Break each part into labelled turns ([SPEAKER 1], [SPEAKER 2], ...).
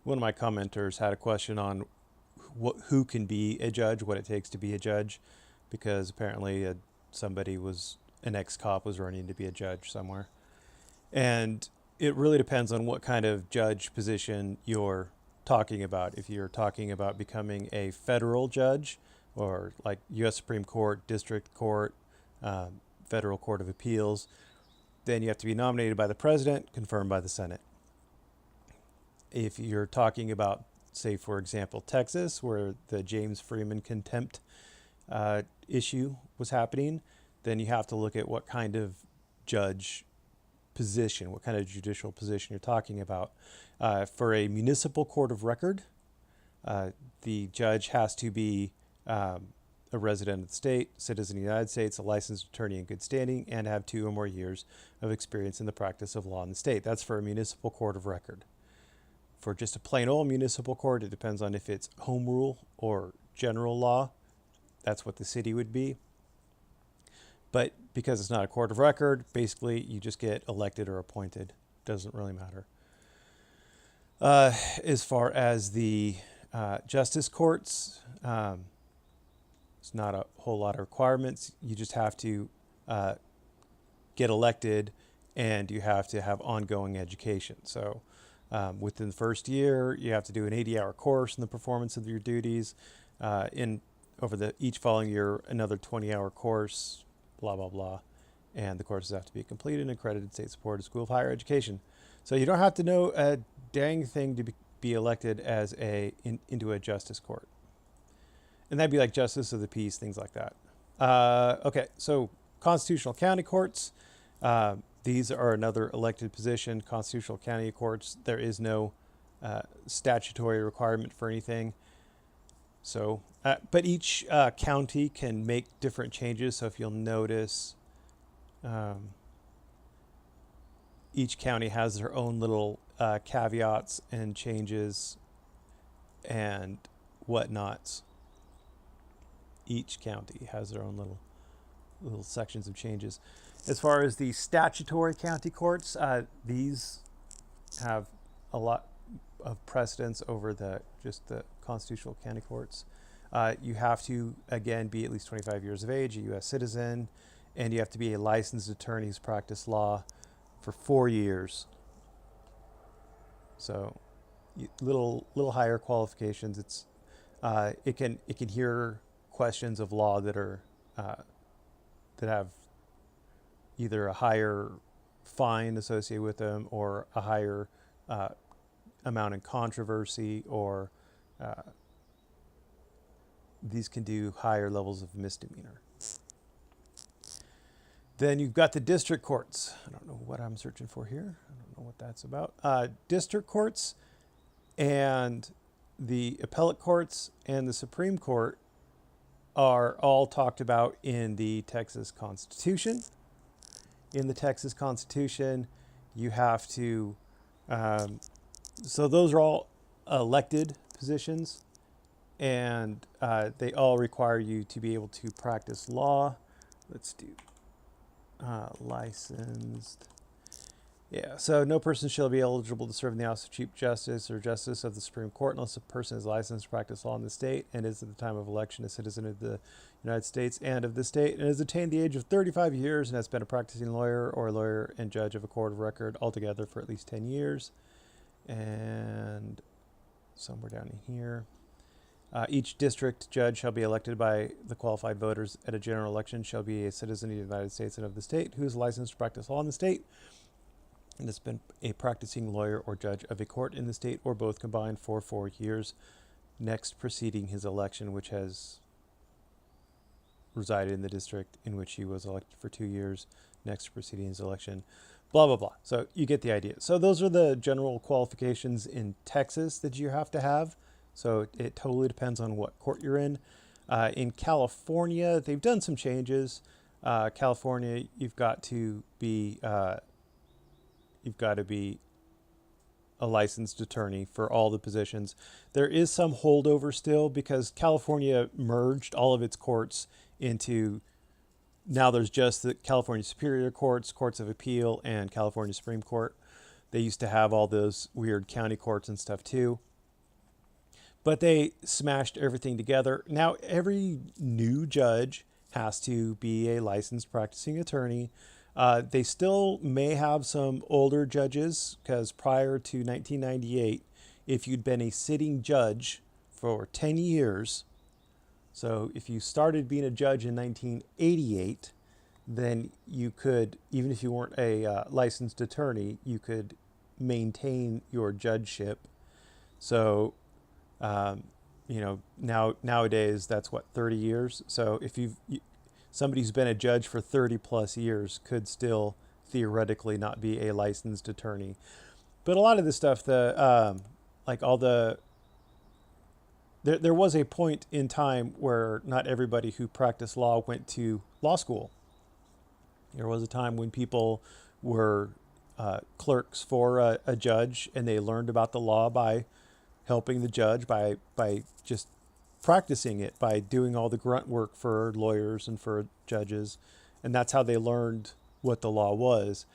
[SPEAKER 1] one of my commenters had a question on who can be a judge, what it takes to be a judge, because apparently an ex-cop was running to be a judge somewhere. And it really depends on what kind of judge position you're talking about. If you're talking about becoming a federal judge, or like U.S. Supreme Court, District Court, Federal Court of Appeals, then you have to be nominated by the president, confirmed by the Senate. If you're talking about, say, for example, Texas, where the James Freeman contempt issue was happening, then you have to look at what kind of judge position, what kind of judicial position you're talking about. For a municipal court of record, the judge has to be a resident of the state, citizen of the United States, a licensed attorney in good standing, and have 2 or more years of experience in the practice of law in the state. That's for a municipal court of record. For just a plain old municipal court, it depends on if it's home rule or general law. That's what the city would be. But because it's not a court of record, basically you just get elected or appointed. Doesn't really matter. As far as the justice courts, it's not a whole lot of requirements. You just have to get elected, and you have to have ongoing education. So within the first year, you have to do an 80-hour course in the performance of your duties. Over each following year, another 20-hour course, blah, blah, blah. And the courses have to be completed in accredited state-supported school of higher education. So you don't have to know a dang thing to be elected as into a justice court. And that'd be like justice of the peace, things like that. Okay, so constitutional county courts. These are another elected position. Constitutional county courts, there is no statutory requirement for anything. So, but each county can make different changes. So if you'll notice, each county has their own little caveats and changes and whatnots. Each county has their own little sections of changes. As far as the statutory county courts, these have a lot of precedence over the constitutional county courts. You have to, again, be at least 25 years of age, a U.S. citizen, and you have to be a licensed attorney who's practiced law for 4 years. So, little higher qualifications. It can hear questions of law that have either a higher fine associated with them, or a higher amount in controversy, or these can do higher levels of misdemeanor. Then you've got the district courts. I don't know what I'm searching for here. I don't know what that's about. District courts and the appellate courts and the Supreme Court are all talked about in the Texas Constitution. In the Texas Constitution, you have to, so those are all elected positions, and they all require you to be able to practice law. Let's do licensed. Yeah, so no person shall be eligible to serve in the office of Chief Justice or Justice of the Supreme Court unless a person is licensed to practice law in the state and is at the time of election a citizen of the United States and of the state, and has attained the age of 35 years and has been a practicing lawyer or a lawyer and judge of a court of record altogether for at least 10 years. And somewhere down in here, each district judge shall be elected by the qualified voters at a general election, shall be a citizen of the United States and of the state, who is licensed to practice law in the state and has been a practicing lawyer or judge of a court in the state, or both combined, for 4 years next preceding his election, which has resided in the district in which he was elected for 2 years next preceding his election, blah, blah, blah. So you get the idea. So those are the general qualifications in Texas that you have to have. So it totally depends on what court you're in. In California, they've done some changes. California, you've got to be a licensed attorney for all the positions. There is some holdover still because California merged all of its courts into, now there's just the California Superior Courts, Courts of Appeal, and California Supreme Court. They used to have all those weird county courts and stuff too. but they smashed everything together. Now every new judge has to be a licensed practicing attorney. They still may have some older judges because prior to 1998, if you'd been a sitting judge for 10 years, so if you started being a judge in 1988, then you could, even if you weren't a licensed attorney, you could maintain your judgeship. So, um, nowadays that's what, 30 years. So if somebody who's been a judge for 30 plus years could still theoretically not be a licensed attorney. But a lot of this stuff, like all the there was a point in time where not everybody who practiced law went to law school. There was a time when people were clerks for a judge, and they learned about the law by helping the judge, by just practicing it, by doing all the grunt work for lawyers and for judges, and that's how they learned what the law was.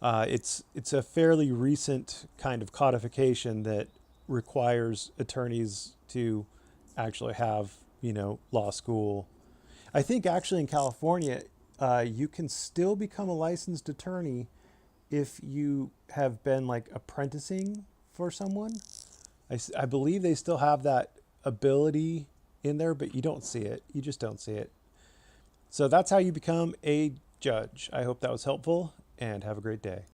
[SPEAKER 1] It's a fairly recent kind of codification that requires attorneys to actually have, law school. I think actually in California, you can still become a licensed attorney if you have been like apprenticing for someone. I believe they still have that ability in there, but you don't see it. You just don't see it. So that's how you become a judge. I hope that was helpful, and have a great day.